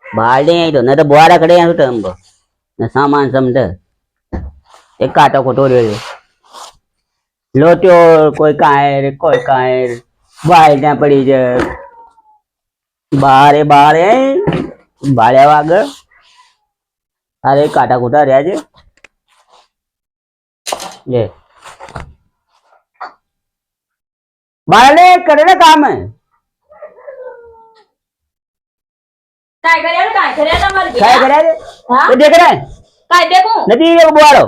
बाल्टी आई तो न तो बुआरा खड़े हैं तो हमको न सामान समझ एक काटा कोटोरे लोटियो कोई कायर बाल्टियां पड़ी जे बाहर है बाड़े वाग अरे काटा कोटा रहा जे ये बाले करे ना काम है काय करे તમારે काय करे हां वो देख रहा है काय देखो नदी ये बुआरो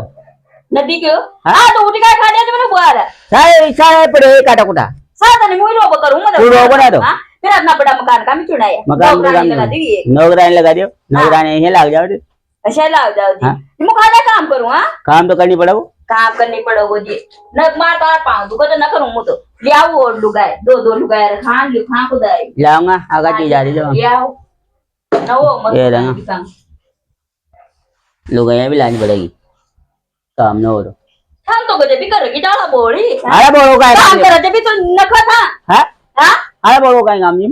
नदी क्यों हाँ? हां तो उठी काय खाने तुमने बुआरा सारे पड़े काटा कोटा सादा नहीं मुई रोब करूं मैं तू रोब ना तो हां फिर अपना बड़ा मकान का भी चुनाया मकान लगा दी नौकरानी लगा दियो नौकरानी यहीं लग जाओ अच्छा लाओ जाओ जी मैं खाना काम करूं हां काम तो करनी पड़ेगा काम करनी पड़ोगे जी न मार तार पाऊं तू को तो न करूं मैं तो ले आओ और लुगाए दो लुगाए खान लियो खां को दाई लाऊंगा आगा चीज आ रही ले आओ न वो मत ये रंगा लोग यहाँ भी लानी पड़ेगी काम न हो तो हम तो गजे भी करेगी डाला बोली अरे बोलो का काम करे जब भी तो नखा था है हां अरे बोलो का काम जी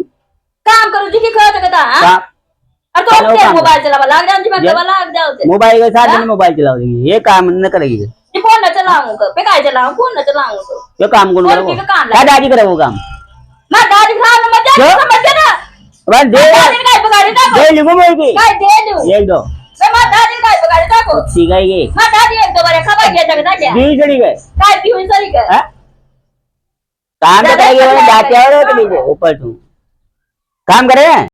काम करो जी की खा सकता हां अरे तो अपने मोबाइल चलावा लाग जाओ जी मैं दवा लाग जाओ मोबाइल के साथ में मोबाइल चलाओ ये काम न करेगी ये फोन न चलाऊं पे काय चलाऊं फोन न चलाऊं तो ये काम कौन करेगा क्या दादी करे वो काम मैं दादी खान मत जा समझ ना बस दे काय पगाड़ी था दे लिखो मैं की काय दे दूं एक दो मैं मां दादी काय पगाड़ी था को ठीक है ये मां दादी एक दो बार खबर के जगदा क्या दी चली गए काय दी हुई सरी का काम तो करेगी जाते और तो नीचे ऊपर तू काम करे